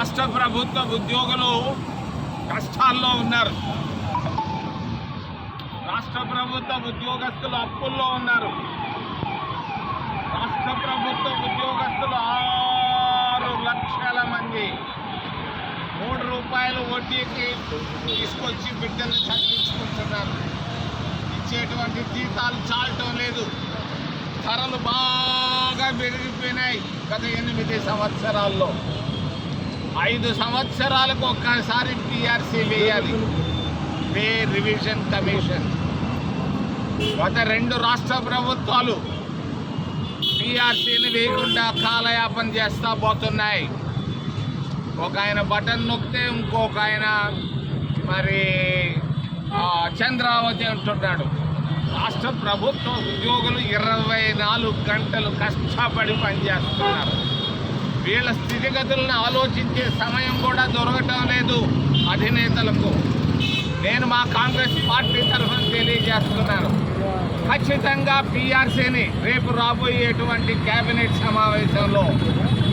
రాష్ట్ర ప్రభుత్వ ఉద్యోగులు కష్టాల్లో ఉన్నారు. రాష్ట్ర ప్రభుత్వ ఉద్యోగస్తులు అప్పుల్లో ఉన్నారు. రాష్ట్ర ప్రభుత్వ ఉద్యోగస్తులు 6 లక్షల మంది 3 రూపాయలు వడ్డీకి తీసుకొచ్చి బిడ్డలు చదివించుకుంటున్నారు. ఇచ్చేటువంటి జీతాలు చాలటం లేదు. ధరలు బాగా పెరిగిపోయినాయి. గత 8 సంవత్సరాల్లో 5 సంవత్సరాలకు ఒక్కసారి పిఆర్సీ వేయాలి, పే రివిజన్ కమిషన్. గత 2 రాష్ట్ర ప్రభుత్వాలు పిఆర్సీని వేయకుండా కాలయాపన చేస్తూ పోతున్నాయి. ఒక ఆయన బటన్ నొక్కితే ఇంకొక ఆయన మరి చంద్రావతి అంటున్నాడు. రాష్ట్ర ప్రభుత్వ ఉద్యోగులు 24 గంటలు కష్టపడి పనిచేస్తున్నారు. వీళ్ళ స్థితిగతులను ఆలోచించే సమయం కూడా దొరకటం లేదు అధినేతలకు. నేను మా కాంగ్రెస్ పార్టీ తరఫున తెలియజేస్తున్నాను, ఖచ్చితంగా పిఆర్సీని రేపు రాబోయేటువంటి కేబినెట్ సమావేశంలో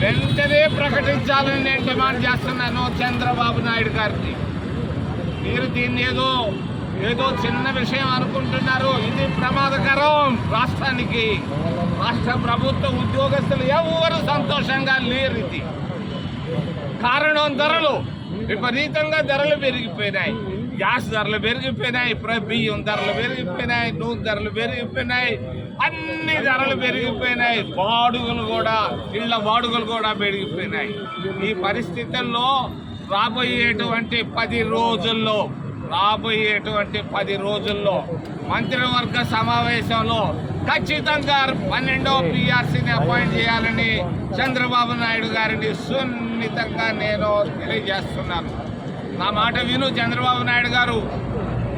వెంటనే ప్రకటించాలని నేను డిమాండ్ చేస్తున్నాను చంద్రబాబు నాయుడు గారికి. మీరు దీన్ని ఏదో చిన్న విషయం అనుకుంటున్నారు. ఇది ప్రమాదకరం రాష్ట్రానికి. రాష్ట్ర ప్రభుత్వ ఉద్యోగస్తులు ఎవరు సంతోషంగా లేరు. ఇది కారణం ధరలు, విపరీతంగా ధరలు పెరిగిపోయినాయి. గ్యాస్ ధరలు పెరిగిపోయినాయి, బియ్యం ధరలు పెరిగిపోయినాయి, నూనె ధరలు పెరిగిపోయినాయి, అన్ని ధరలు పెరిగిపోయినాయి. బాడుగలు కూడా, ఇళ్ల బాడుగలు కూడా పెరిగిపోయినాయి. ఈ పరిస్థితుల్లో రాబోయేటువంటి 10 రోజుల్లో మంత్రివర్గ సమావేశంలో ఖచ్చితంగా 12వ పిఆర్సీని అపాయింట్ చేయాలని చంద్రబాబు నాయుడు గారిని సున్నితంగా నేను తెలియజేస్తున్నాను. నా మాట విను చంద్రబాబు నాయుడు గారు,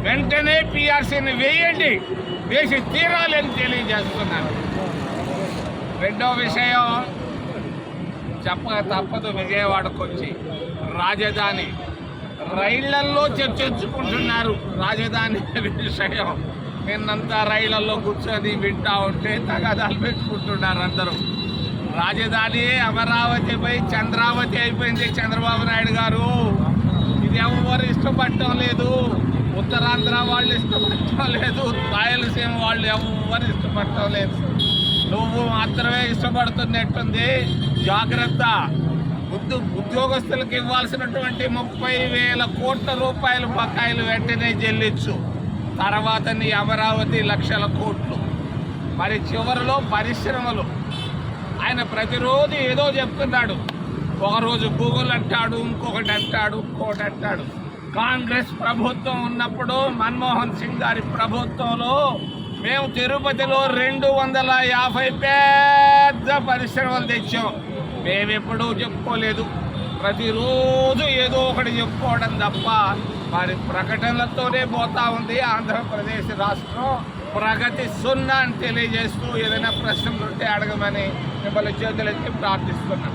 వెంటనే పిఆర్సీని వేయండి, వేసి తీరాలని తెలియజేస్తున్నాను. రెండవ విషయం చెప్పక తప్పదు. విజయవాడకు వచ్చి రాజధాని రైళ్లల్లో చర్చించుకుంటున్నారు. రాజధాని విషయం నిన్నంతా రైళ్లలో కూర్చొని వింటా ఉంటే తగాదాలు పెట్టుకుంటున్నారు అందరూ. రాజధాని అమరావతిపై చంద్రావతి అయిపోయింది చంద్రబాబు నాయుడు గారు. ఇది ఎవరు ఇష్టపడటం లేదు. ఉత్తరాంధ్ర వాళ్ళు ఇష్టపడటం లేదు, రాయలసీమ వాళ్ళు ఎవరు ఇష్టపడటం లేదు. నువ్వు మాత్రమే ఇష్టపడుతున్నట్టుంది. జాగ్రత్త. ఉద్యోగస్తులకు ఇవ్వాల్సినటువంటి 30,000 కోట్ల రూపాయల బకాయిలు వెంటనే చెల్లించు. తర్వాత నీ అమరావతి లక్షల కోట్లు. మరి చివరిలో పరిశ్రమలు. ఆయన ప్రతిరోజు ఏదో చెప్తున్నాడు. ఒకరోజు గూగుల్ అంటాడు, ఇంకొకటి అంటాడు. కాంగ్రెస్ ప్రభుత్వం ఉన్నప్పుడు మన్మోహన్ సింగ్ గారి ప్రభుత్వంలో మేము తిరుపతిలో 250 పెద్ద పరిశ్రమలు తెచ్చాం. మేమెప్పుడూ చెప్పుకోలేదు. ప్రతిరోజు ఏదో ఒకటి చెప్పుకోవడం తప్ప మరి ప్రకటనలతోనే పోతా ఉంది ఆంధ్రప్రదేశ్ రాష్ట్రం. ప్రగతి 0 అని తెలియజేస్తూ ఏదైనా ప్రశ్నలు ఉంటే అడగమని మిమ్మల్ని చేతులెత్తి ప్రార్థిస్తున్నాం.